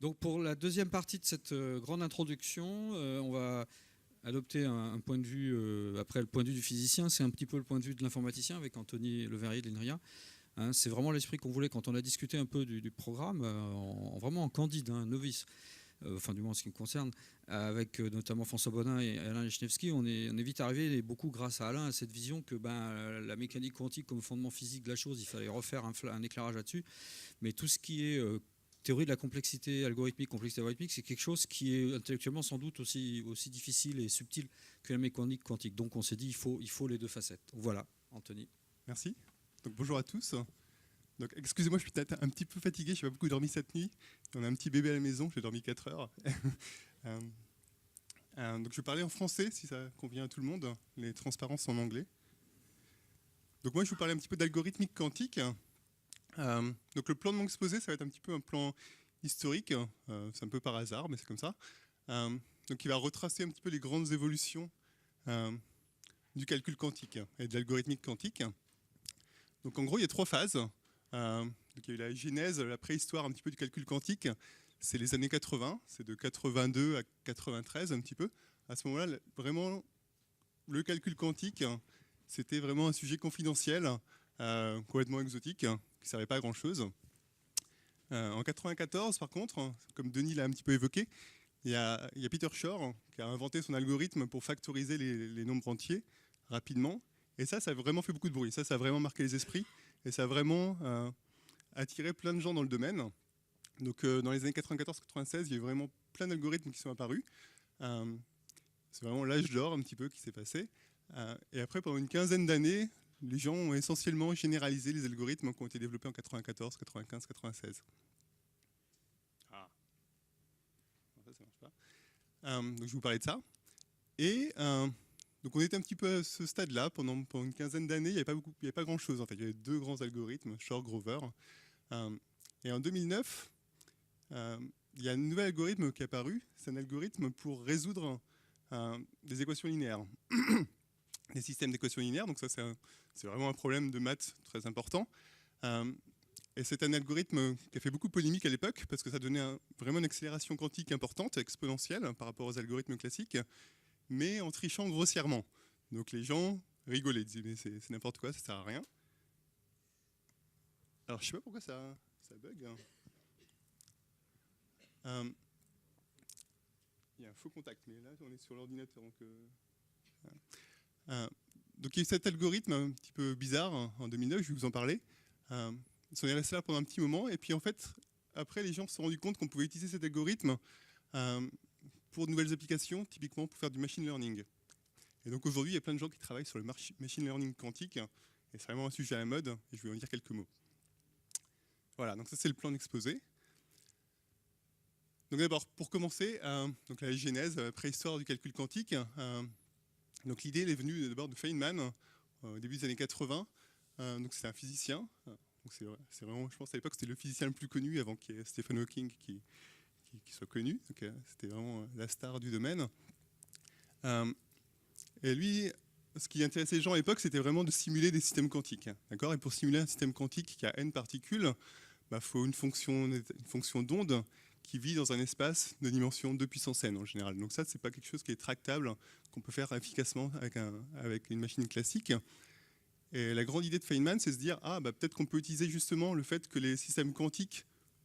Donc pour la deuxième partie de cette grande introduction, on va adopter un point de vue, après le point de vue du physicien, c'est un petit peu le point de vue de l'informaticien avec Anthony Leverrier de l'INRIA. Hein, c'est vraiment l'esprit qu'on voulait quand on a discuté un peu du programme, vraiment en candide, hein, novice. Enfin du moins en ce qui me concerne, avec notamment François Bodin et Alain Lechnevsky, on est vite arrivé, et beaucoup grâce à Alain, à cette vision que la mécanique quantique comme fondement physique de la chose, il fallait refaire un éclairage là-dessus. Mais tout ce qui est théorie de la complexité algorithmique, c'est quelque chose qui est intellectuellement sans doute aussi difficile et subtil que la mécanique quantique. Donc on s'est dit il faut les deux facettes. Voilà, Anthony. Merci. Donc bonjour à tous. Donc excusez-moi, je suis peut-être un petit peu fatigué, je n'ai pas beaucoup dormi cette nuit. On a un petit bébé à la maison, j'ai dormi 4 heures. Donc je vais parler en français si ça convient à tout le monde, les transparences en anglais. Donc moi je vais vous parler un petit peu d'algorithmique quantique. Donc le plan de mon exposé, ça va être un petit peu un plan historique, c'est un peu par hasard, mais c'est comme ça. Donc il va retracer un petit peu les grandes évolutions du calcul quantique et de l'algorithmique quantique. Donc en gros, il y a 3 phases. Donc il y a eu la genèse, la préhistoire un petit peu du calcul quantique. C'est les années 80, c'est de 82 à 93 un petit peu. À ce moment-là, vraiment, le calcul quantique, c'était vraiment un sujet confidentiel, complètement exotique, qui ne servait pas à grand-chose. En 94, par contre, comme Denis l'a un petit peu évoqué, il y a Peter Shor qui a inventé son algorithme pour factoriser les nombres entiers rapidement. Et ça a vraiment fait beaucoup de bruit. Ça a vraiment marqué les esprits. Et ça a vraiment attiré plein de gens dans le domaine. Donc dans les années 94-96, il y a eu vraiment plein d'algorithmes qui sont apparus. C'est vraiment l'âge d'or un petit peu qui s'est passé. Et après, pendant une quinzaine d'années, les gens ont essentiellement généralisé les algorithmes qui ont été développés en 94, 95, 96. Ah, ça marche pas. Donc je vais vous parler de ça. Et donc on était un petit peu à ce stade-là. Pendant une quinzaine d'années, il n'y avait pas grand-chose. En fait, il y avait 2 grands algorithmes, Shor, Grover. Et en 2009, il y a un nouvel algorithme qui est apparu. C'est un algorithme pour résoudre des équations linéaires, des systèmes d'équations linéaires. Donc ça, c'est vraiment un problème de maths très important. Et c'est un algorithme qui a fait beaucoup de polémique à l'époque parce que ça donnait vraiment une accélération quantique importante, exponentielle par rapport aux algorithmes classiques, mais en trichant grossièrement. Donc les gens rigolaient, disaient mais c'est n'importe quoi, ça sert à rien. Alors je sais pas pourquoi ça bug. Il y a un faux contact, mais là on est sur l'ordinateur. Donc il y a eu cet algorithme un petit peu bizarre en 2009, je vais vous en parler. Ils sont restés là pendant un petit moment, et puis en fait, après les gens se sont rendus compte qu'on pouvait utiliser cet algorithme pour de nouvelles applications, typiquement pour faire du machine learning. Et donc aujourd'hui, il y a plein de gens qui travaillent sur le machine learning quantique, et c'est vraiment un sujet à la mode, et je vais en dire quelques mots. Voilà, donc ça c'est le plan d'exposé. Donc d'abord, pour commencer, donc la genèse, la préhistoire du calcul quantique. Donc l'idée est venue d'abord de Feynman, au début des années 80. Donc c'est un physicien. Donc c'est vraiment, je pense à l'époque, c'était le physicien le plus connu avant qu'il y ait Stephen Hawking qui soit connu. Donc c'était vraiment la star du domaine. Et lui, ce qui intéressait les gens à l'époque, c'était vraiment de simuler des systèmes quantiques. D'accord ? Et pour simuler un système quantique qui a n particules, il faut une fonction d'onde qui vit dans un espace de dimension 2 puissance n en général. Donc ça, c'est pas quelque chose qui est tractable, qu'on peut faire efficacement avec une machine classique. Et la grande idée de Feynman, c'est de se dire, peut-être qu'on peut utiliser justement le fait que les systèmes quantiques,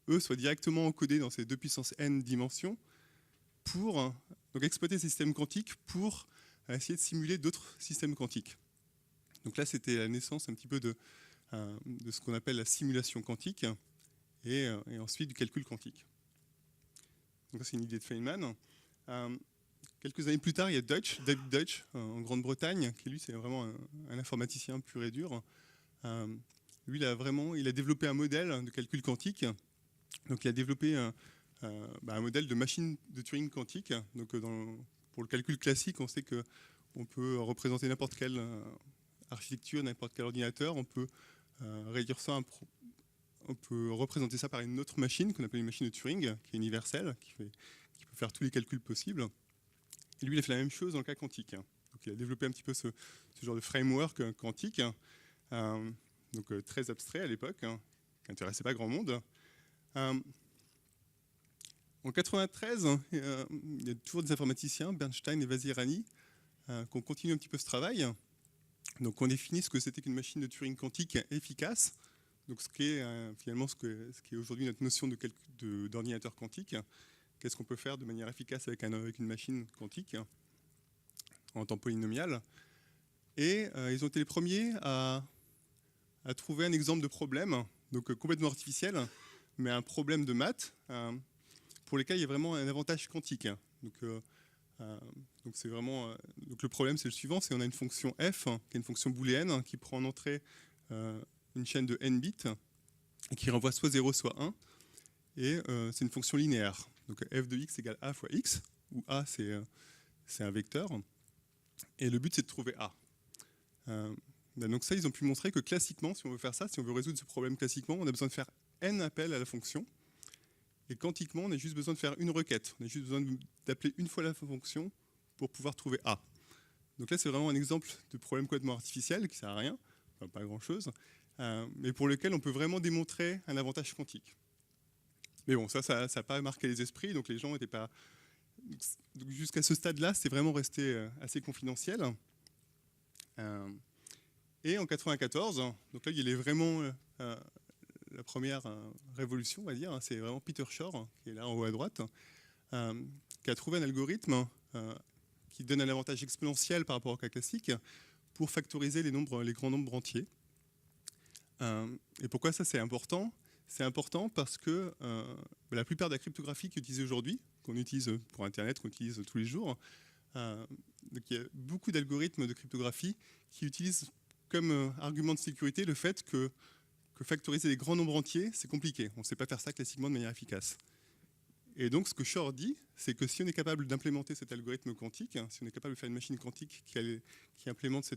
eux, soient directement encodés dans ces 2 puissance n dimensions, pour donc exploiter ces systèmes quantiques pour essayer de simuler d'autres systèmes quantiques. Donc là, c'était la naissance un petit peu de ce qu'on appelle la simulation quantique, et ensuite du calcul quantique. Donc ça, c'est une idée de Feynman. Quelques années plus tard, il y a David Deutsch, en Grande-Bretagne, qui lui, c'est vraiment un informaticien pur et dur. Lui, il a développé un modèle de calcul quantique. Donc il a développé un modèle de machine de Turing quantique. Donc pour le calcul classique, on sait qu'on peut représenter n'importe quelle architecture, n'importe quel ordinateur. On peut réduire ça on peut représenter ça par une autre machine qu'on appelle une machine de Turing, qui est universelle, qui peut faire tous les calculs possibles. Et lui, il a fait la même chose dans le cas quantique. Donc, il a développé un petit peu ce genre de framework quantique, donc très abstrait à l'époque, qui n'intéressait pas grand monde. En 93, il y a toujours des informaticiens, Bernstein et Vazirani, qui ont continué un petit peu ce travail. Donc on définit ce que c'était qu'une machine de Turing quantique efficace. Donc ce qui est finalement ce qui est aujourd'hui notre notion d'ordinateur quantique. Qu'est-ce qu'on peut faire de manière efficace avec une machine quantique en temps polynomial. Et ils ont été les premiers à trouver un exemple de problème, donc complètement artificiel, mais un problème de maths pour lequel il y a vraiment un avantage quantique. Donc c'est vraiment donc le problème c'est le suivant, c'est on a une fonction f qui est une fonction booléenne qui prend en entrée une chaîne de n bits et qui renvoie soit 0 soit 1 et c'est une fonction linéaire. Donc f de x égale a fois x où a c'est un vecteur et le but c'est de trouver a. Donc ça ils ont pu montrer que classiquement si on veut faire ça, si on veut résoudre ce problème classiquement, on a besoin de faire n appels à la fonction. Et quantiquement, on a juste besoin de faire une requête. On a juste besoin d'appeler une fois la fonction pour pouvoir trouver A. Donc là, c'est vraiment un exemple de problème complètement artificiel qui ne sert à rien, enfin, pas grand-chose, mais pour lequel on peut vraiment démontrer un avantage quantique. Mais bon, ça n'a pas marqué les esprits, donc les gens n'étaient pas... Jusqu'à ce stade-là, c'est vraiment resté assez confidentiel. Et en 94, donc là, il est vraiment... la première révolution, on va dire, c'est vraiment Peter Shor, qui est là en haut à droite, qui a trouvé un algorithme qui donne un avantage exponentiel par rapport au cas classique pour factoriser les grands nombres entiers. Et pourquoi ça c'est important ? C'est important parce que la plupart de la cryptographie qui est utilisée aujourd'hui, qu'on utilise pour Internet, qu'on utilise tous les jours, donc il y a beaucoup d'algorithmes de cryptographie qui utilisent comme argument de sécurité le fait que factoriser les grands nombres entiers, c'est compliqué. On ne sait pas faire ça classiquement de manière efficace. Et donc, ce que Shor dit, c'est que si on est capable d'implémenter cet algorithme quantique, si on est capable de faire une machine quantique qui implémente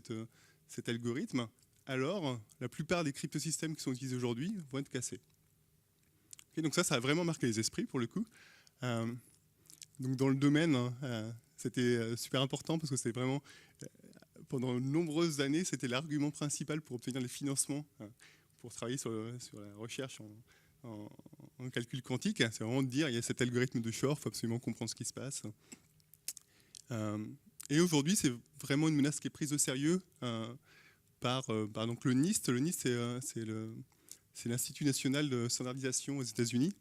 cet algorithme, alors la plupart des cryptosystèmes qui sont utilisés aujourd'hui vont être cassés. Et donc ça a vraiment marqué les esprits, pour le coup. Donc dans le domaine, c'était super important, parce que c'était vraiment, pendant de nombreuses années, c'était l'argument principal pour obtenir les financements pour travailler sur la recherche en calcul quantique. C'est vraiment de dire, il y a cet algorithme de Shor, il faut absolument comprendre ce qui se passe. Et aujourd'hui, c'est vraiment une menace qui est prise au sérieux par donc le NIST. Le NIST, c'est l'Institut national de standardisation aux États-Unis,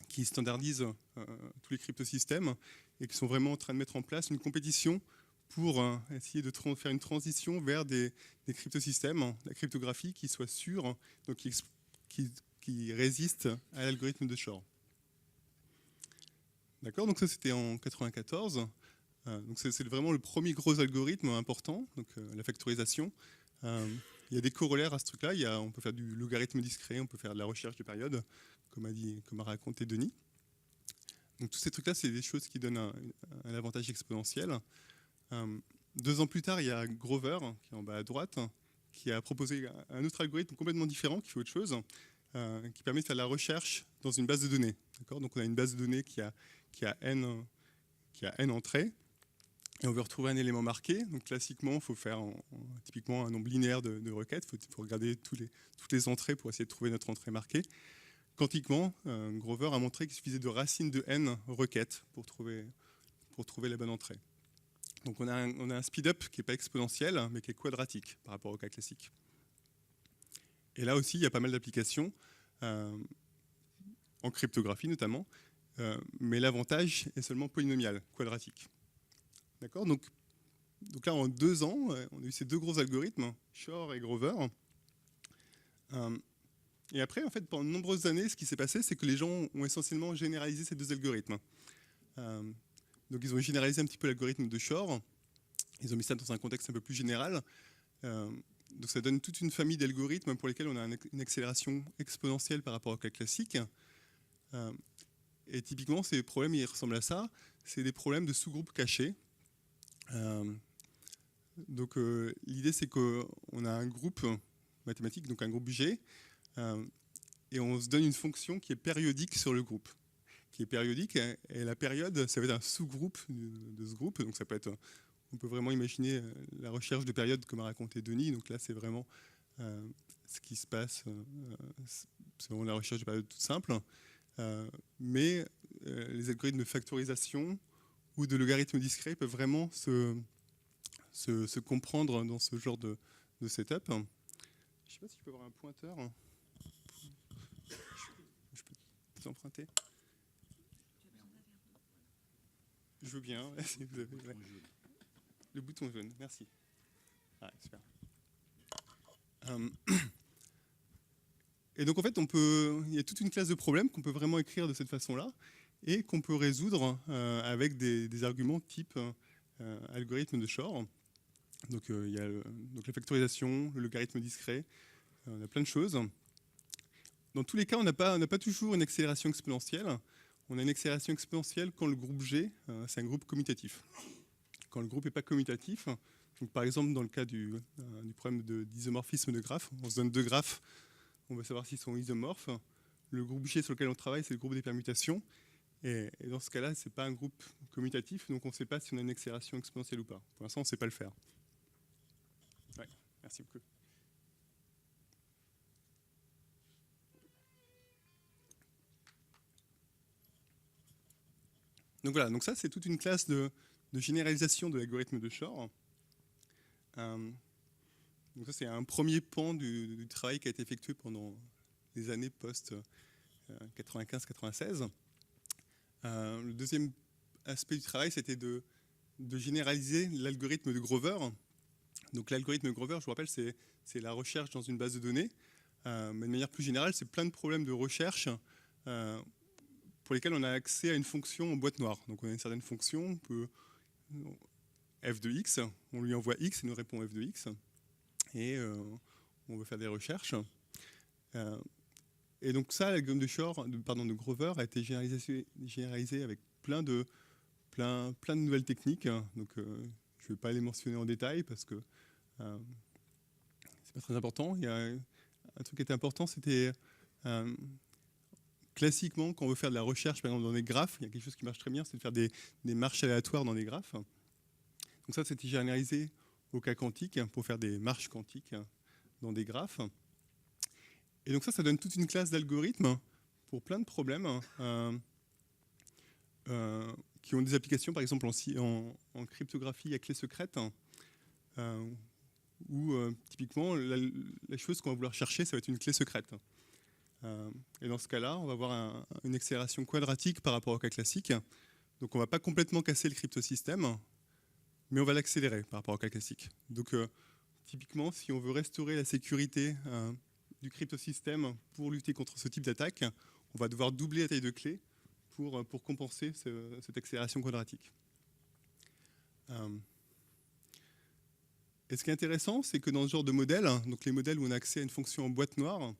qui standardise tous les cryptosystèmes et qui sont vraiment en train de mettre en place une compétition pour essayer de faire une transition vers des cryptosystèmes, la cryptographie qui soit sûre, donc qui résiste à l'algorithme de Shor. D'accord, donc ça c'était en 94. Donc c'est vraiment le premier gros algorithme important, donc la factorisation. Il y a des corollaires à ce truc-là. On peut faire du logarithme discret, on peut faire de la recherche de période, comme a raconté Denis. Donc tous ces trucs-là, c'est des choses qui donnent un avantage exponentiel. 2 ans plus tard, il y a Grover, qui est en bas à droite, qui a proposé un autre algorithme complètement différent, qui fait autre chose, qui permet de faire de la recherche dans une base de données. Donc on a une base de données qui a n entrées, et on veut retrouver un élément marqué. Donc classiquement, il faut faire typiquement un nombre linéaire de requêtes, il faut regarder toutes les entrées pour essayer de trouver notre entrée marquée. Quantiquement, Grover a montré qu'il suffisait de racine de n requêtes pour trouver la bonne entrée. Donc on a un speed-up qui n'est pas exponentiel, mais qui est quadratique par rapport au cas classique. Et là aussi, il y a pas mal d'applications, en cryptographie notamment, mais l'avantage est seulement polynomial, quadratique. D'accord ? Donc là, en 2 ans, on a eu ces 2 gros algorithmes, Shor et Grover. Et après, en fait, pendant de nombreuses années, ce qui s'est passé, c'est que les gens ont essentiellement généralisé ces 2 algorithmes. Donc ils ont généralisé un petit peu l'algorithme de Shor, ils ont mis ça dans un contexte un peu plus général. Donc ça donne toute une famille d'algorithmes pour lesquels on a une accélération exponentielle par rapport au cas classique. Et typiquement, ces problèmes, ils ressemblent à ça. C'est des problèmes de sous-groupes cachés. Donc l'idée, c'est qu'on a un groupe mathématique, donc un groupe G, et on se donne une fonction qui est périodique sur le groupe, qui est périodique, et la période, ça va être un sous-groupe de ce groupe. Donc ça peut être, on peut vraiment imaginer la recherche de période comme a raconté Denis. Donc là, c'est vraiment ce qui se passe, c'est vraiment la recherche de période toute simple. Mais les algorithmes de factorisation ou de logarithmes discrets peuvent vraiment se comprendre dans ce genre de setup. Je ne sais pas si je peux avoir un pointeur. Je peux vous emprunter. Je veux bien. Si vous avez, ouais. Le bouton jaune, merci. Ah, super. Et donc en fait, il y a toute une classe de problèmes qu'on peut vraiment écrire de cette façon-là et qu'on peut résoudre avec des arguments type algorithme de Shor. Donc il y a la factorisation, le logarithme discret, on a plein de choses. Dans tous les cas, on n'a pas toujours une accélération exponentielle. On a une accélération exponentielle quand le groupe G, c'est un groupe commutatif. Quand le groupe n'est pas commutatif, donc par exemple dans le cas du problème d'isomorphisme de graphes, on se donne deux graphes, on veut savoir s'ils sont isomorphes. Le groupe G sur lequel on travaille, c'est le groupe des permutations. Et dans ce cas-là, ce n'est pas un groupe commutatif, donc on ne sait pas si on a une accélération exponentielle ou pas. Pour l'instant, on ne sait pas le faire. Ouais, merci beaucoup. Donc voilà, donc ça c'est toute une classe de généralisation de l'algorithme de Shor. Donc ça c'est un premier pan du travail qui a été effectué pendant les années post-95-96. Le deuxième aspect du travail, c'était de généraliser l'algorithme de Grover. Donc l'algorithme de Grover, je vous rappelle, c'est la recherche dans une base de données. Mais de manière plus générale, c'est plein de problèmes de recherche pour lesquels on a accès à une fonction en boîte noire. Donc on a une certaine fonction, f de x, on lui envoie x et nous répond f de x. Et on veut faire des recherches. Et donc ça, l'algorithme de Grover a été généralisé avec plein de nouvelles techniques. Donc je ne vais pas les mentionner en détail parce que c'est pas très important. Il y a un truc qui était important, c'était classiquement, quand on veut faire de la recherche, par exemple dans des graphes, il y a quelque chose qui marche très bien, c'est de faire des marches aléatoires dans des graphes. Donc ça, c'était généralisé au cas quantique pour faire des marches quantiques dans des graphes. Et donc ça donne toute une classe d'algorithmes pour plein de problèmes qui ont des applications, par exemple en cryptographie à clé secrète, où typiquement la chose qu'on va vouloir chercher, ça va être une clé secrète. Et dans ce cas-là, on va avoir une accélération quadratique par rapport au cas classique. Donc on ne va pas complètement casser le cryptosystème, mais on va l'accélérer par rapport au cas classique. Donc typiquement, si on veut restaurer la sécurité du cryptosystème pour lutter contre ce type d'attaque, on va devoir doubler la taille de clé pour compenser cette accélération quadratique. Et ce qui est intéressant, c'est que dans ce genre de modèle, donc les modèles où on a accès à une fonction en boîte noire,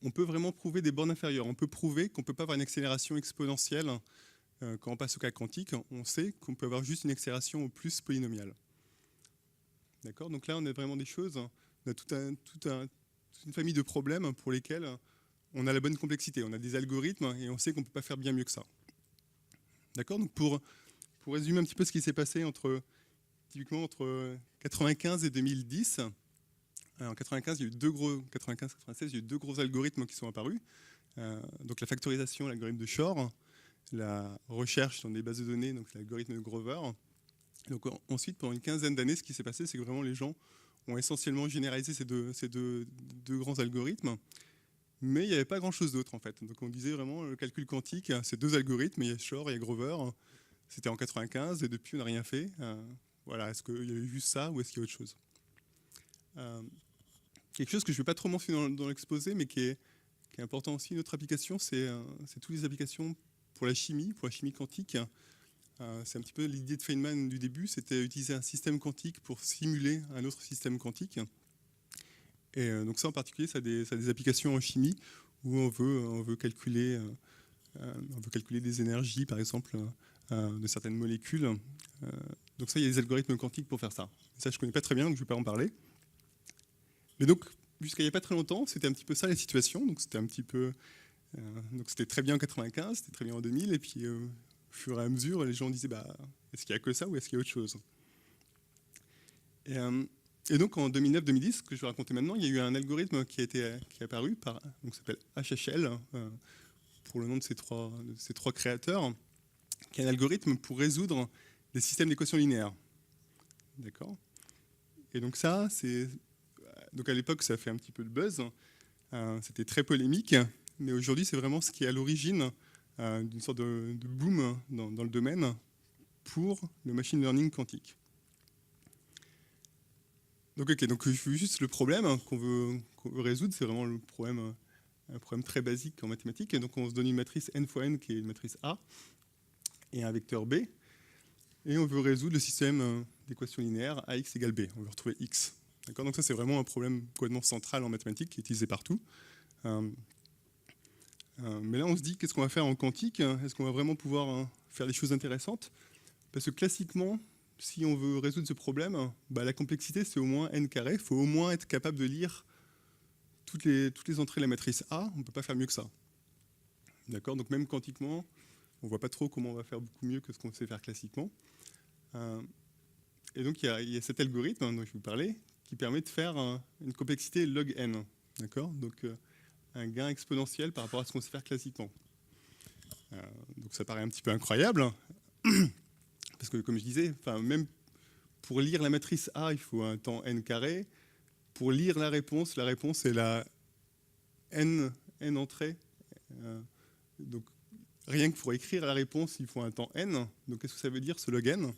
on peut vraiment prouver des bornes inférieures. On peut prouver qu'on ne peut pas avoir une accélération exponentielle quand on passe au cas quantique. On sait qu'on peut avoir juste une accélération au plus polynomiale. D'accord ? Donc là, on a vraiment des choses, on a toute une famille de problèmes pour lesquels on a la bonne complexité. On a des algorithmes et on sait qu'on ne peut pas faire bien mieux que ça. D'accord ? Donc pour résumer un petit peu ce qui s'est passé typiquement entre 95 et 2010, en 95, il y a eu 95-96, il y a eu deux gros algorithmes qui sont apparus. Donc la factorisation, l'algorithme de Shor, la recherche dans des bases de données, donc l'algorithme de Grover. Donc ensuite, pendant une quinzaine d'années, ce qui s'est passé, c'est que vraiment les gens ont essentiellement généralisé ces deux grands algorithmes, mais il n'y avait pas grand-chose d'autre en fait. Donc on disait vraiment le calcul quantique, c'est deux algorithmes, il y a Shor et il y a Grover. C'était en 95 et depuis on n'a rien fait. Voilà, est-ce qu'il y avait juste ça ou est-ce qu'il y a autre chose ? Quelque chose que je ne vais pas trop mentionner dans l'exposé, mais qui est important aussi, notre application, c'est toutes les applications pour la chimie quantique. C'est un petit peu l'idée de Feynman du début, c'était utiliser un système quantique pour simuler un autre système quantique. Et donc ça en particulier, ça a des applications en chimie où on veut calculer des énergies, par exemple, de certaines molécules. Donc ça, il y a des algorithmes quantiques pour faire ça. Ça, je ne connais pas très bien, donc je ne vais pas en parler. Mais donc, jusqu'à il n'y a pas très longtemps, c'était un petit peu ça la situation. Donc c'était un petit peu, donc c'était très bien en 95, c'était très bien en 2000, et puis au fur et à mesure, les gens disaient est-ce qu'il n'y a que ça ou est-ce qu'il y a autre chose ? Et donc en 2009-2010, ce que je vais raconter maintenant, il y a eu un algorithme qui est apparu, donc ça s'appelle HHL, pour le nom de ces trois créateurs, qui est un algorithme pour résoudre des systèmes d'équations linéaires. D'accord ? Et donc ça, donc à l'époque, ça a fait un petit peu de buzz. C'était très polémique, mais aujourd'hui, c'est vraiment ce qui est à l'origine d'une sorte de boom dans le domaine pour le machine learning quantique. Donc, donc juste le problème qu'on veut résoudre, c'est vraiment un problème très basique en mathématiques. Et donc on se donne une matrice n fois n qui est une matrice A et un vecteur B. Et on veut résoudre le système d'équations linéaires AX égale B. On veut retrouver X. D'accord ? Donc ça, c'est vraiment un problème complètement central en mathématiques qui est utilisé partout. Mais là, on se dit, qu'est-ce qu'on va faire en quantique ? Est-ce qu'on va vraiment pouvoir faire des choses intéressantes ? Parce que classiquement, si on veut résoudre ce problème, la complexité, c'est au moins n carré. Il faut au moins être capable de lire toutes les entrées de la matrice A. On ne peut pas faire mieux que ça. D'accord ? Donc même quantiquement, on ne voit pas trop comment on va faire beaucoup mieux que ce qu'on sait faire classiquement. Et donc, il y a cet algorithme dont je vais vous parler qui permet de faire une complexité log n. D'accord ? Donc, un gain exponentiel par rapport à ce qu'on sait faire classiquement. Donc, ça paraît un petit peu incroyable. Parce que, comme je disais, même pour lire la matrice A, il faut un temps n carré. Pour lire la réponse est la n entrée. Donc, rien que pour écrire la réponse, il faut un temps n. Donc, qu'est-ce que ça veut dire, ce log n ?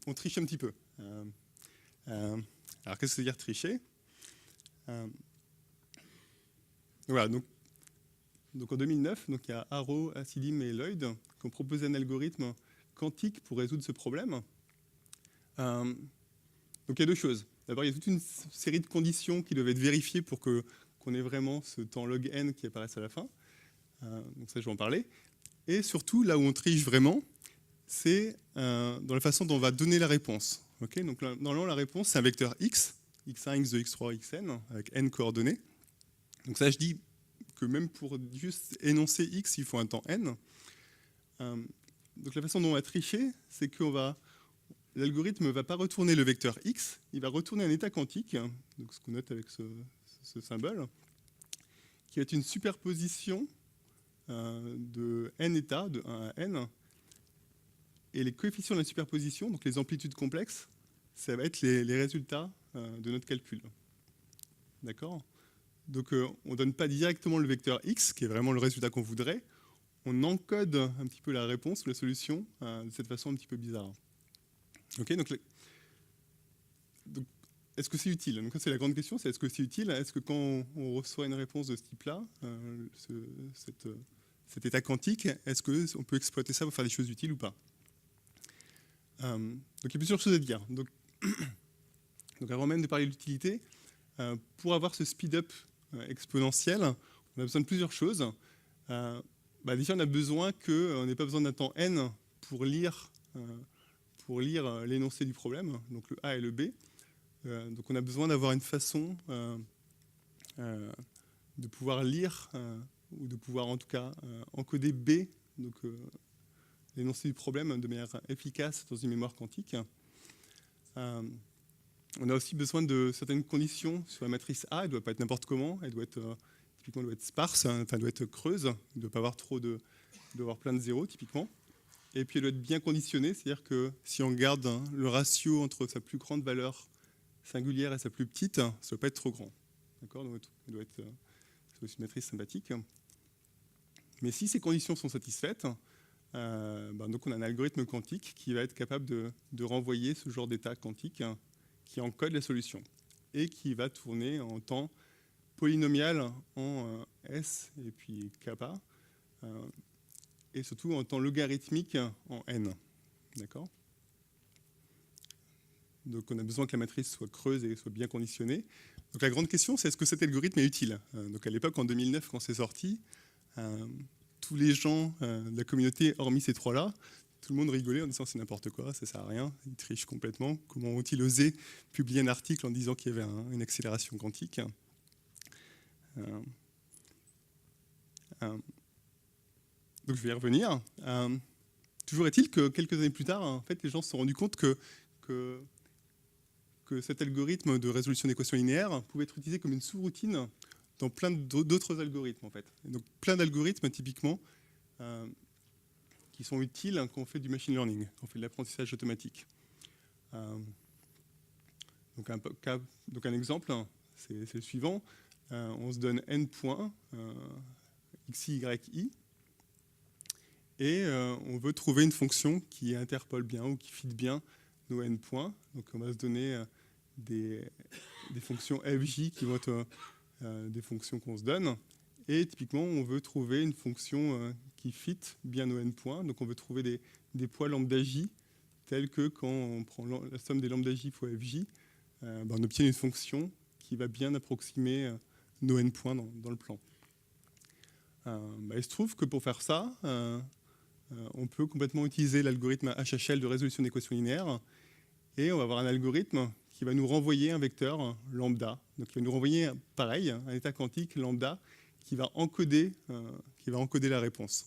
On triche un petit peu. Alors, qu'est-ce que ça veut dire tricher ? Voilà, donc en 2009, il y a Haro, Hasidim et Lloyd qui ont proposé un algorithme quantique pour résoudre ce problème. Donc il y a deux choses. D'abord, il y a toute une série de conditions qui doivent être vérifiées pour qu'on ait vraiment ce temps log n qui apparaisse à la fin. Donc ça, je vais en parler. Et surtout, là où on triche vraiment, c'est dans la façon dont on va donner la réponse. Okay, donc normalement, la réponse, c'est un vecteur x, x1, x2, x3, xn, avec n coordonnées. Donc ça, je dis que même pour juste énoncer x, il faut un temps n. Donc la façon dont on va tricher, c'est que l'algorithme ne va pas retourner le vecteur x, il va retourner un état quantique, donc ce qu'on note avec ce symbole, qui va être une superposition de n états, de 1 à n, et les coefficients de la superposition, donc les amplitudes complexes, ça va être les résultats de notre calcul. D'accord ? Donc on ne donne pas directement le vecteur x, qui est vraiment le résultat qu'on voudrait, on encode un petit peu la réponse ou la solution de cette façon un petit peu bizarre. Okay, donc est-ce que c'est utile ? Donc ça, c'est la grande question, c'est est-ce que c'est utile ? Est-ce que quand on reçoit une réponse de ce type-là, cet état quantique, est-ce qu'on peut exploiter ça pour faire des choses utiles ou pas ? Donc il y a plusieurs choses à dire. Donc avant même de parler de l'utilité, pour avoir ce speed-up exponentiel, on a besoin de plusieurs choses. Déjà, on a besoin qu'on n'ait pas besoin d'un temps n pour lire l'énoncé du problème, donc le A et le B. Donc on a besoin d'avoir une façon de pouvoir lire, ou de pouvoir en tout cas encoder B, donc l'énoncé du problème de manière efficace dans une mémoire quantique. On a aussi besoin de certaines conditions sur la matrice A. Elle ne doit pas être n'importe comment. Elle doit être, typiquement, elle doit être sparse, elle doit être creuse. Il ne doit pas avoir il doit avoir plein de zéros, typiquement. Et puis elle doit être bien conditionnée, c'est-à-dire que si on garde le ratio entre sa plus grande valeur singulière et sa plus petite, ça ne doit pas être trop grand. D'accord ? Donc elle doit être c'est aussi une matrice sympathique. Mais si ces conditions sont satisfaites, donc on a un algorithme quantique qui va être capable de renvoyer ce genre d'état quantique qui encode la solution et qui va tourner en temps polynomial en S et puis kappa, et surtout en temps logarithmique en n. D'accord ? Donc on a besoin que la matrice soit creuse et soit bien conditionnée. Donc la grande question, c'est est-ce que cet algorithme est utile ? Donc à l'époque, en 2009, quand c'est sorti, tous les gens de la communauté, hormis ces trois-là, tout le monde rigolait en disant c'est n'importe quoi, ça sert à rien, ils trichent complètement. Comment ont-ils osé publier un article en disant qu'il y avait une accélération quantique ? Donc je vais y revenir. Toujours est-il que quelques années plus tard, en fait, les gens se sont rendus compte que cet algorithme de résolution d'équations linéaires pouvait être utilisé comme une sous-routine dans plein d'autres algorithmes, en fait. Et donc, plein d'algorithmes, typiquement, qui sont utiles quand on fait du machine learning, quand on fait de l'apprentissage automatique. Donc, un exemple, c'est le suivant. On se donne n points, xi, yi, et on veut trouver une fonction qui interpole bien ou qui fit bien nos n points. Donc, on va se donner des fonctions fj qui vont être des fonctions qu'on se donne. Et typiquement, on veut trouver une fonction qui fit bien nos n points. Donc, on veut trouver des poids lambda j, tels que quand on prend la somme des lambda j fois fj, on obtient une fonction qui va bien approximer nos n points dans le plan. Il se trouve que pour faire ça, on peut complètement utiliser l'algorithme HHL de résolution d'équations linéaires, et on va avoir un algorithme qui va nous renvoyer un vecteur lambda. Donc, il va nous renvoyer, pareil, un état quantique lambda qui va encoder la réponse.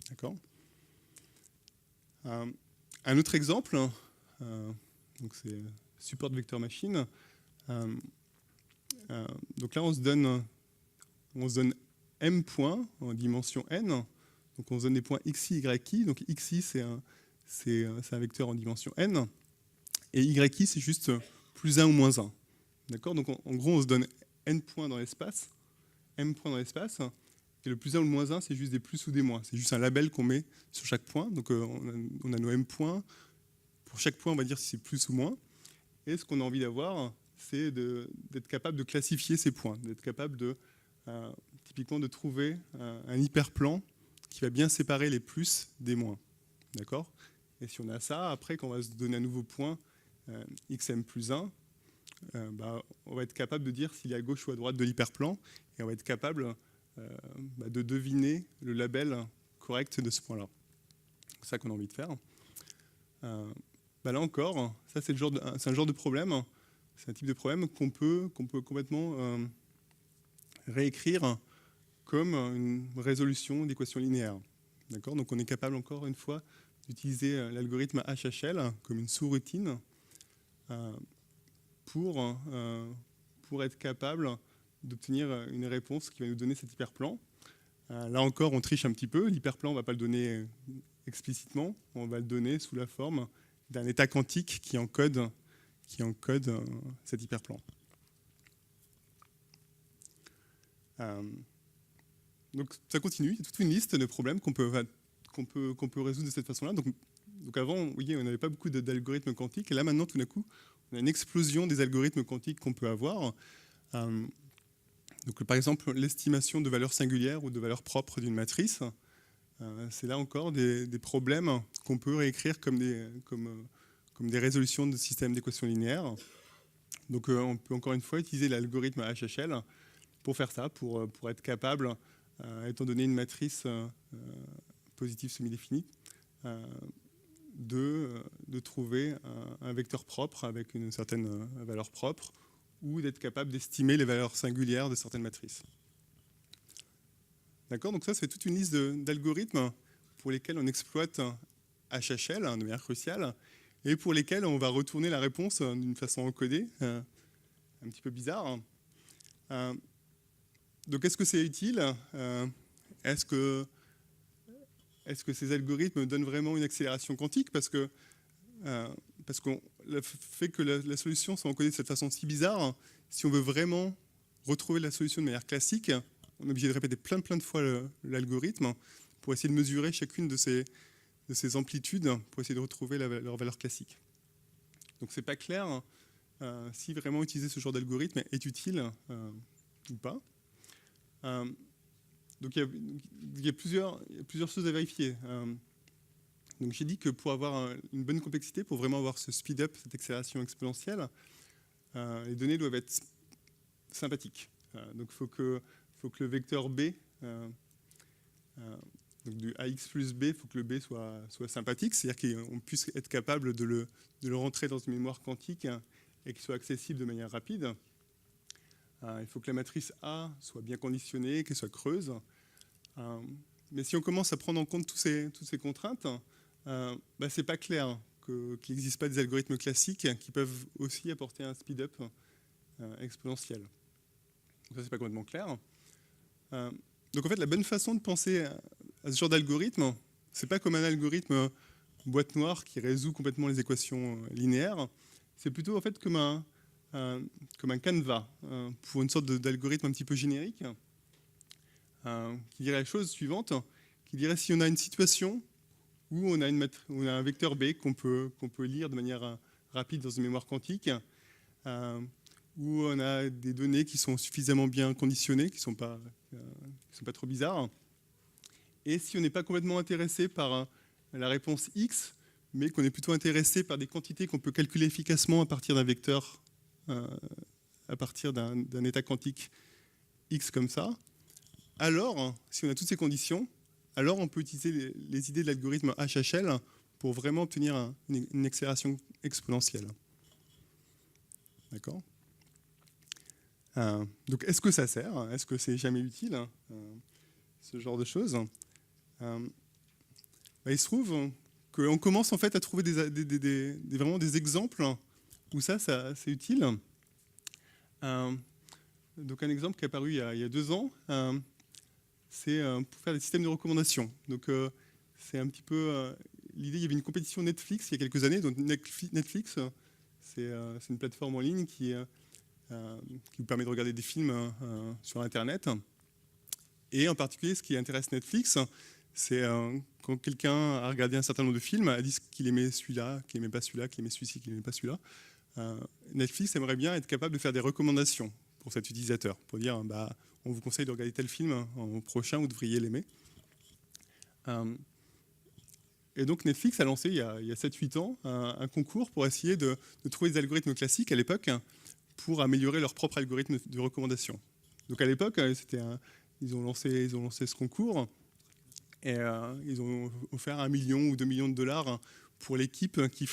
D'accord ? Un autre exemple, donc c'est support de vecteur machine. Donc là, on se donne m points en dimension n. Donc on se donne des points xi, yi. Donc xi, c'est un vecteur en dimension n. Et yi, c'est juste plus 1 ou moins 1. D'accord ? Donc en gros, on se donne n points dans l'espace, m points dans l'espace. Et le plus 1 ou le moins 1, c'est juste des plus ou des moins. C'est juste un label qu'on met sur chaque point. Donc on a nos m points. Pour chaque point, on va dire si c'est plus ou moins. Et ce qu'on a envie d'avoir, c'est d'être capable de classifier ces points, d'être capable typiquement de trouver un hyperplan qui va bien séparer les plus des moins. D'accord ? Et si on a ça, après, quand on va se donner un nouveau point, xm plus 1, on va être capable de dire s'il est à gauche ou à droite de l'hyperplan, et on va être capable de deviner le label correct de ce point-là. C'est ça qu'on a envie de faire. Là encore, ça c'est un genre de problème, c'est un type de problème qu'on peut complètement réécrire comme une résolution d'équations linéaires. D'accord ? Donc on est capable encore une fois d'utiliser l'algorithme HHL comme une sous-routine pour être capable d'obtenir une réponse qui va nous donner cet hyperplan. Là encore, on triche un petit peu. L'hyperplan, on ne va pas le donner explicitement, on va le donner sous la forme d'un état quantique qui encode cet hyperplan. Donc ça continue, il y a toute une liste de problèmes qu'on peut résoudre de cette façon-là. Donc avant, vous voyez, on n'avait pas beaucoup d'algorithmes quantiques, et là maintenant, tout d'un coup, on a une explosion des algorithmes quantiques qu'on peut avoir. Donc par exemple, l'estimation de valeurs singulières ou de valeurs propres d'une matrice, c'est là encore des problèmes qu'on peut réécrire comme des résolutions de systèmes d'équations linéaires. Donc on peut encore une fois utiliser l'algorithme HHL pour faire ça, pour être capable, étant donné une matrice positive semi-définie, de trouver un vecteur propre avec une certaine valeur propre, ou d'être capable d'estimer les valeurs singulières de certaines matrices. D'accord ? Donc ça, c'est toute une liste d'algorithmes pour lesquels on exploite HHL de manière cruciale, et pour lesquels on va retourner la réponse d'une façon encodée, un petit peu bizarre. Donc est-ce que c'est utile ? Est-ce que ces algorithmes donnent vraiment une accélération quantique ? Parce que le fait que la solution soit encodée de cette façon si bizarre, si on veut vraiment retrouver la solution de manière classique, on est obligé de répéter plein de fois l'algorithme pour essayer de mesurer chacune de ces amplitudes pour essayer de retrouver leur valeur classique. Donc c'est pas clair si vraiment utiliser ce genre d'algorithme est utile ou pas. Donc il y a plusieurs choses à vérifier. Donc j'ai dit que pour avoir une bonne complexité, pour vraiment avoir ce speed-up, cette accélération exponentielle, les données doivent être sympathiques. Donc il faut que le vecteur B, donc du AX plus B, il faut que le B soit sympathique, c'est-à-dire qu'on puisse être capable de le rentrer dans une mémoire quantique et qu'il soit accessible de manière rapide. Il faut que la matrice A soit bien conditionnée, qu'elle soit creuse. Mais si on commence à prendre en compte toutes ces contraintes, c'est pas clair qu'il n'existe pas des algorithmes classiques qui peuvent aussi apporter un speed-up exponentiel. ça, c'est pas complètement clair. Donc en fait, la bonne façon de penser à ce genre d'algorithme, c'est pas comme un algorithme boîte noire qui résout complètement les équations linéaires. C'est plutôt en fait comme un canevas pour une sorte d'algorithme un petit peu générique qui dirait la chose suivante, qui dirait si on a une situation où on a un vecteur B qu'on peut lire de manière rapide dans une mémoire quantique, où on a des données qui sont suffisamment bien conditionnées, qui ne sont pas trop bizarres, et si on n'est pas complètement intéressé par la réponse X, mais qu'on est plutôt intéressé par des quantités qu'on peut calculer efficacement à partir d'un vecteur, à partir d'un état quantique X comme ça, alors, si on a toutes ces conditions, alors on peut utiliser les idées de l'algorithme HHL pour vraiment obtenir une accélération exponentielle. D'accord ? Donc, est-ce que ça sert ? Est-ce que c'est jamais utile, ce genre de choses ? Il se trouve qu'on commence en fait à trouver vraiment des exemples où ça c'est utile. Donc, un exemple qui est apparu il y a 2 ans, c'est pour faire des systèmes de recommandation. Donc, c'est un petit peu l'idée. Il y avait une compétition Netflix il y a quelques années. Donc, Netflix, c'est une plateforme en ligne qui vous permet de regarder des films sur Internet. Et en particulier, ce qui intéresse Netflix, c'est quand quelqu'un a regardé un certain nombre de films, a dit qu'il aimait celui-là, qu'il n'aimait pas celui-là, qu'il aimait celui-ci, qu'il n'aimait pas celui-là. Netflix aimerait bien être capable de faire des recommandations pour cet utilisateur, pour dire on vous conseille de regarder tel film en prochain, vous devriez l'aimer. Et donc Netflix a lancé il y a 7-8 ans un concours pour essayer de trouver des algorithmes classiques à l'époque pour améliorer leur propre algorithme de recommandation. Donc à l'époque, ils ont lancé ce concours et ils ont offert 1 million ou 2 millions de dollars pour l'équipe qui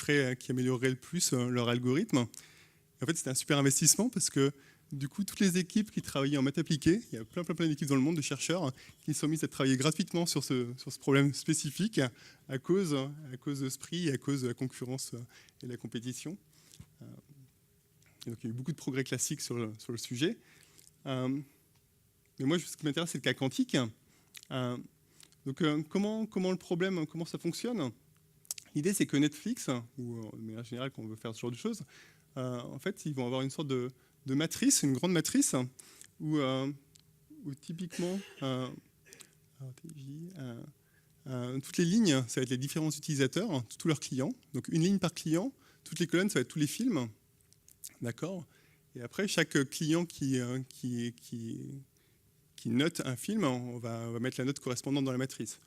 améliorerait le plus leur algorithme. Et en fait, c'était un super investissement parce que du coup, toutes les équipes qui travaillaient en maths appliquées, il y a plein d'équipes dans le monde de chercheurs qui sont mises à travailler gratuitement sur ce problème spécifique à cause de ce prix et à cause de la concurrence et de la compétition. Et donc, il y a eu beaucoup de progrès classiques sur le sujet. Mais moi, ce qui m'intéresse, c'est le cas quantique. Donc, comment ça fonctionne ? L'idée, c'est que Netflix, ou de manière générale, quand on veut faire ce genre de choses, en fait, ils vont avoir une sorte de matrice, une grande matrice, où typiquement, toutes les lignes, ça va être les différents utilisateurs, tous leurs clients. Donc, une ligne par client, toutes les colonnes, ça va être tous les films. D'accord ? Et après, chaque client qui note un film, on va mettre la note correspondante dans la matrice.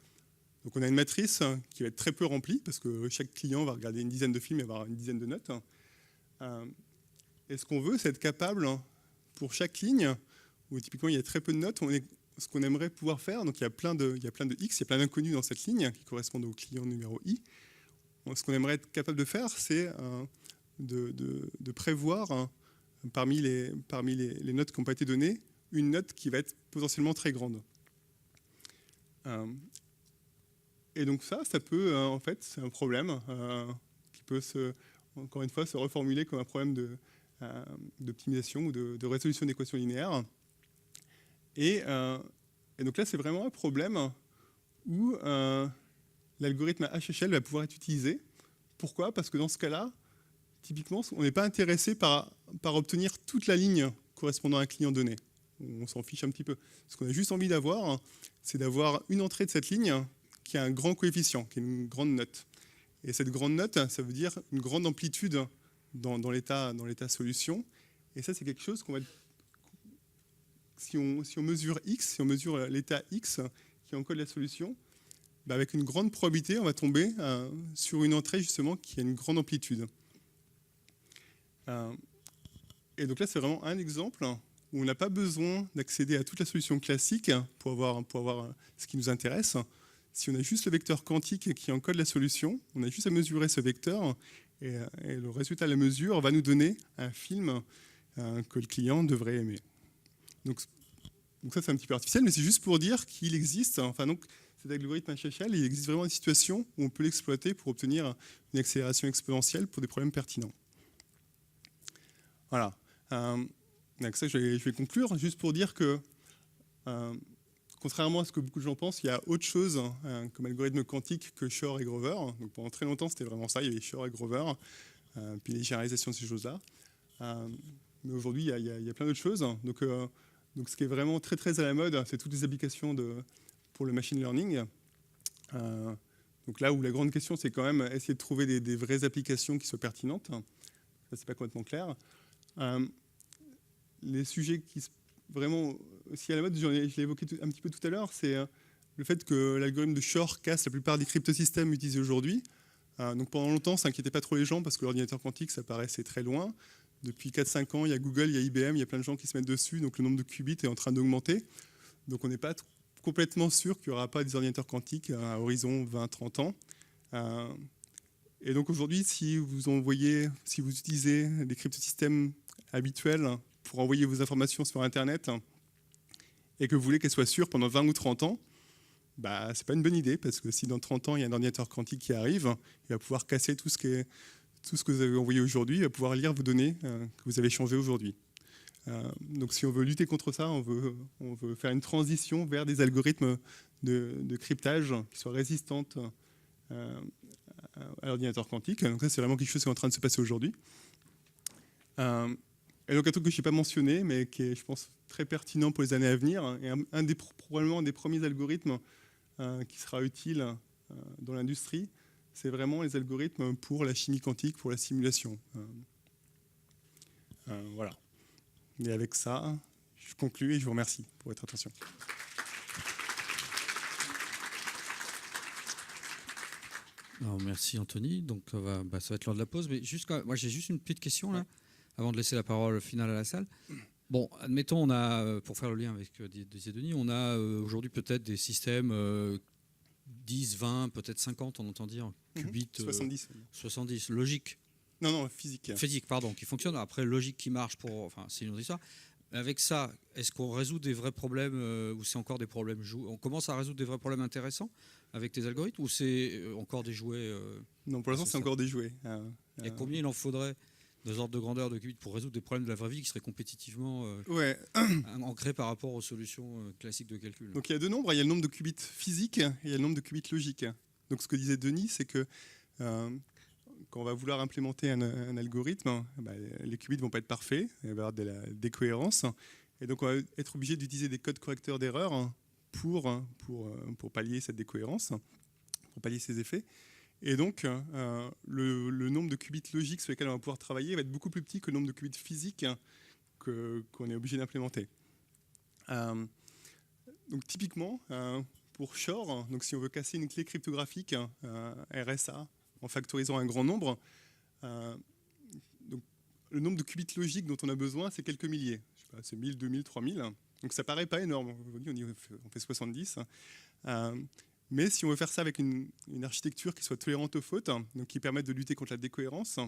Donc on a une matrice qui va être très peu remplie, parce que chaque client va regarder une dizaine de films et avoir une dizaine de notes. Et ce qu'on veut, c'est être capable, pour chaque ligne, où typiquement il y a très peu de notes, ce qu'on aimerait pouvoir faire, donc il y a plein de X, il y a plein d'inconnus dans cette ligne qui correspondent au client numéro I. Ce qu'on aimerait être capable de faire, c'est de prévoir parmi les notes qui n'ont pas été données, une note qui va être potentiellement très grande. Et donc ça peut, en fait, c'est un problème qui peut encore une fois, se reformuler comme un problème d'optimisation ou de résolution d'équations linéaires. Et donc là, c'est vraiment un problème où l'algorithme HHL va pouvoir être utilisé. Pourquoi ? Parce que dans ce cas-là, typiquement, on n'est pas intéressé par obtenir toute la ligne correspondant à un client donné. On s'en fiche un petit peu. Ce qu'on a juste envie d'avoir, c'est d'avoir une entrée de cette ligne qui a un grand coefficient, qui est une grande note. Et cette grande note, ça veut dire une grande amplitude dans l'état solution. Et ça, c'est quelque chose qu'on va... Si on mesure X, si on mesure l'état X qui encode la solution, avec une grande probabilité, on va tomber sur une entrée justement qui a une grande amplitude. Et donc là, c'est vraiment un exemple où on n'a pas besoin d'accéder à toute la solution classique pour avoir ce qui nous intéresse. Si on a juste le vecteur quantique qui encode la solution, on a juste à mesurer ce vecteur et le résultat de la mesure va nous donner un film que le client devrait aimer. Donc ça, c'est un petit peu artificiel, mais c'est juste pour dire qu'il existe, cet algorithme HHL, il existe vraiment une situation où on peut l'exploiter pour obtenir une accélération exponentielle pour des problèmes pertinents. Voilà. avec ça, je vais conclure, juste pour dire que, contrairement à ce que beaucoup de gens pensent, il y a autre chose comme algorithme quantique que Shor et Grover. Donc, pendant très longtemps, c'était vraiment ça. Il y avait Shor et Grover, puis les généralisations de ces choses-là. Mais aujourd'hui, il y a plein d'autres choses. Donc, ce qui est vraiment très, très à la mode, c'est toutes les applications pour le machine learning. Donc là où la grande question, c'est quand même essayer de trouver des vraies applications qui soient pertinentes. Ça, c'est pas complètement clair. Les sujets qui vraiment aussi à la mode, je l'ai évoqué un petit peu tout à l'heure, c'est le fait que l'algorithme de Shor casse la plupart des cryptosystèmes utilisés aujourd'hui. Donc pendant longtemps, ça n'inquiétait pas trop les gens parce que l'ordinateur quantique, ça paraissait très loin. Depuis 4-5 ans, il y a Google, il y a IBM, il y a plein de gens qui se mettent dessus, donc le nombre de qubits est en train d'augmenter. Donc on n'est pas complètement sûr qu'il n'y aura pas des ordinateurs quantiques à horizon 20-30 ans. Et donc aujourd'hui, si vous utilisez des cryptosystèmes habituels pour envoyer vos informations sur Internet et que vous voulez qu'elles soient sûres pendant 20 ou 30 ans, bah, c'est pas une bonne idée parce que si dans 30 ans, il y a un ordinateur quantique qui arrive, il va pouvoir casser tout ce que vous avez envoyé aujourd'hui, il va pouvoir lire vos données que vous avez changées aujourd'hui. Donc si on veut lutter contre ça, on veut faire une transition vers des algorithmes de cryptage qui soient résistantes à l'ordinateur quantique. Donc ça, c'est vraiment quelque chose qui est en train de se passer aujourd'hui. Et donc un truc que je n'ai pas mentionné, mais qui est, je pense, très pertinent pour les années à venir, et probablement un des premiers algorithmes qui sera utile dans l'industrie, c'est vraiment les algorithmes pour la chimie quantique, pour la simulation. Voilà. Et avec ça, je conclue et je vous remercie pour votre attention. Alors, merci Anthony. Donc ça va être l'heure de la pause. Mais moi j'ai juste une petite question là, avant de laisser la parole finale à la salle. Bon, admettons, on a, pour faire le lien avec disait Denis, on a aujourd'hui peut-être des systèmes 10, 20, peut-être 50, on entend dire, qubits. 70. 70, logique. Non, physique. Physique, pardon, qui fonctionne. Après, logique qui marche pour... Enfin, c'est une autre histoire. Avec ça, est-ce qu'on résout des vrais problèmes ou c'est encore des problèmes on commence à résoudre des vrais problèmes intéressants avec tes algorithmes ou c'est encore des jouets Non, pour l'instant, c'est encore des jouets. Et combien il en faudrait de ordres de grandeur de qubits pour résoudre des problèmes de la vraie vie qui seraient compétitivement ancrés par rapport aux solutions classiques de calcul? Donc il y a deux nombres. Il y a le nombre de qubits physiques et il y a le nombre de qubits logiques. Donc ce que disait Denis, c'est que quand on va vouloir implémenter un algorithme, les qubits ne vont pas être parfaits, il va y avoir de la décohérence. Et donc on va être obligé d'utiliser des codes correcteurs d'erreur pour pallier cette décohérence, pour pallier ces effets. Et donc le nombre de qubits logiques sur lesquels on va pouvoir travailler va être beaucoup plus petit que le nombre de qubits physiques qu'on est obligé d'implémenter. Donc typiquement, pour Shor, donc si on veut casser une clé cryptographique RSA en factorisant un grand nombre, donc le nombre de qubits logiques dont on a besoin, c'est quelques milliers. Je sais pas, c'est 1000, 2000, 3000. Donc ça paraît pas énorme. Aujourd'hui, on fait 70. Mais si on veut faire ça avec une architecture qui soit tolérante aux fautes, donc qui permette de lutter contre la décohérence,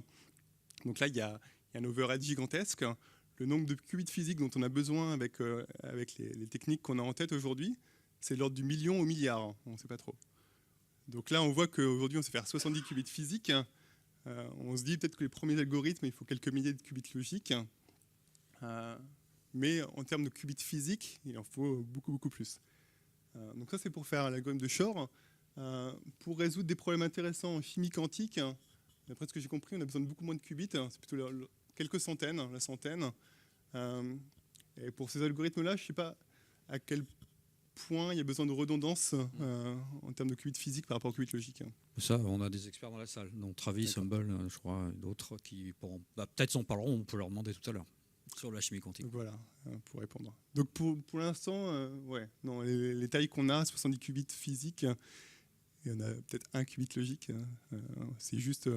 donc là, il y a un overhead gigantesque. Le nombre de qubits physiques dont on a besoin avec les techniques qu'on a en tête aujourd'hui, c'est de l'ordre du million au milliard. On ne sait pas trop. Donc là, on voit qu'aujourd'hui, on sait faire 70 qubits physiques. On se dit peut-être que les premiers algorithmes, il faut quelques milliers de qubits logiques. Mais en termes de qubits physiques, il en faut beaucoup, beaucoup plus. Donc ça, c'est pour faire l'algorithme de Shor. Pour résoudre des problèmes intéressants en chimie quantique, d'après ce que j'ai compris, on a besoin de beaucoup moins de qubits. C'est plutôt quelques centaines, la centaine. Et pour ces algorithmes-là, je ne sais pas à quel point il y a besoin de redondance en termes de qubits physiques par rapport aux qubits logiques. Ça, on a des experts dans la salle, donc Travis, Humble, je crois, et d'autres qui pourront... peut-être s'en parleront, on peut leur demander tout à l'heure sur la chimie quantique. Donc voilà, pour répondre. Donc pour l'instant, non, les tailles qu'on a, 70 qubits physiques, il y en a peut-être un qubit logique. C'est juste,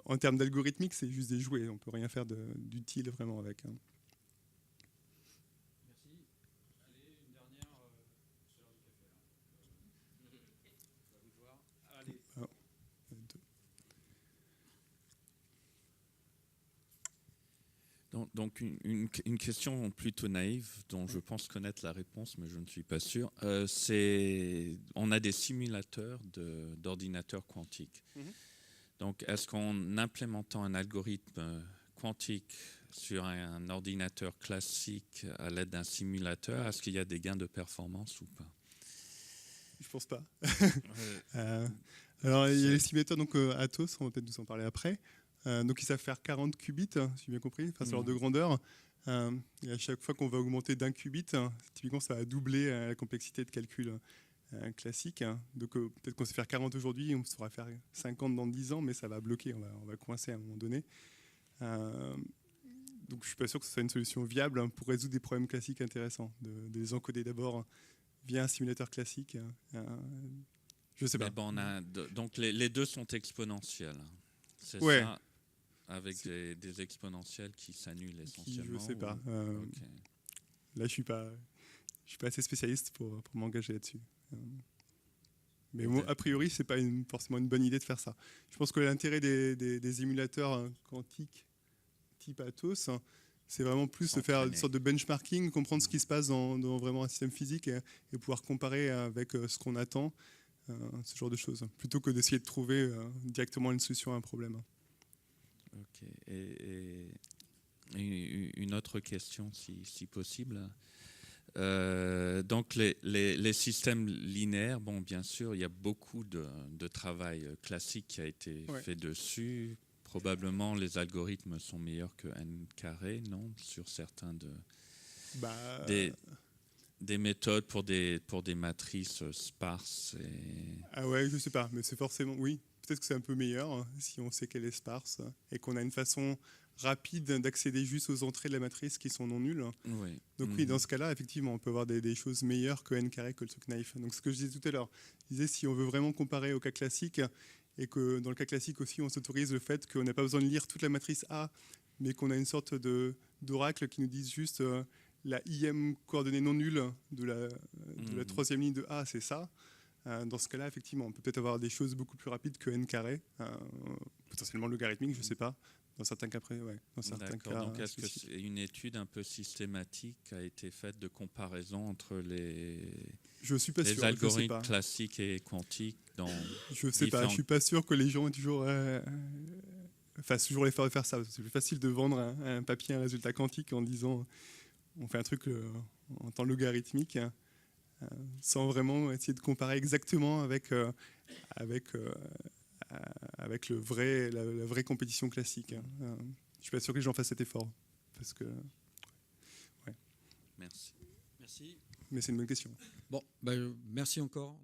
en termes d'algorithmique, c'est juste des jouets. On ne peut rien faire d'utile vraiment avec. Merci. Allez, une dernière. C'est l'heure du café. À vous de voir. Allez. Donc une question plutôt naïve dont je pense connaître la réponse, mais je ne suis pas sûr. On a des simulateurs d'ordinateurs quantiques. Donc est-ce qu'en implémentant un algorithme quantique sur un ordinateur classique à l'aide d'un simulateur, est-ce qu'il y a des gains de performance ou pas? Je pense pas. Alors, il y a les simulateurs donc, Atos, on va peut-être nous en parler après. Donc, ils savent faire 40 qubits, si j'ai bien compris, enfin, c'est l'ordre de grandeur. Et à chaque fois qu'on va augmenter d'un qubit, typiquement, ça va doubler la complexité de calcul classique. Donc, peut-être qu'on sait faire 40 aujourd'hui, on saura faire 50 dans 10 ans, mais ça va bloquer, on va coincer à un moment donné. Donc, je suis pas sûr que ce soit une solution viable pour résoudre des problèmes classiques intéressants, de les encoder d'abord via un simulateur classique. Je sais pas. Mais bon, donc les deux sont exponentiels. C'est ouais. ça, avec des exponentiels qui s'annulent essentiellement. Je sais pas. Okay. Là, je suis pas assez spécialiste pour m'engager là-dessus. Mais moi, a priori, c'est pas forcément une bonne idée de faire ça. Je pense que l'intérêt des émulateurs quantiques type Atos, c'est vraiment plus de faire une sorte de benchmarking, comprendre ce qui se passe dans vraiment un système physique et pouvoir comparer avec ce qu'on attend, ce genre de choses, plutôt que d'essayer de trouver directement une solution à un problème. Ok. Et une autre question, si possible. Donc les systèmes linéaires, bon, bien sûr, il y a beaucoup de travail classique qui a été fait dessus. Probablement, les algorithmes sont meilleurs que n carré, non? Sur certains des méthodes pour des matrices sparses. Ah ouais, je sais pas, mais c'est forcément, oui. Peut-être que c'est un peu meilleur hein, si on sait qu'elle est sparse et qu'on a une façon rapide d'accéder juste aux entrées de la matrice qui sont non nulles. Oui. Donc oui, dans ce cas-là, effectivement, on peut avoir des choses meilleures que n carré, que le truc naïf. Donc ce que je disais tout à l'heure, je disais si on veut vraiment comparer au cas classique et que dans le cas classique aussi, on s'autorise le fait qu'on n'a pas besoin de lire toute la matrice A, mais qu'on a une sorte d'oracle qui nous dise juste la IM coordonnée non nulle de la troisième ligne de A, c'est ça. Dans ce cas-là, effectivement, on peut peut-être avoir des choses beaucoup plus rapides que n carré, potentiellement logarithmique, je ne sais pas. Dans certains cas, dans certains cas. Donc, est-ce que c'est une étude un peu systématique qui a été faite de comparaison entre les algorithmes classiques et quantiques je ne sais pas. Je suis pas sûr que les gens aient toujours fassent toujours l'effort de faire ça. C'est plus facile de vendre un papier, un résultat quantique en disant on fait un truc en temps logarithmique. Sans vraiment essayer de comparer exactement avec la vraie compétition classique. Je ne suis pas sûr que les gens fassent cet effort. Parce que, Merci. Merci. Mais c'est une bonne question. Bon, merci encore.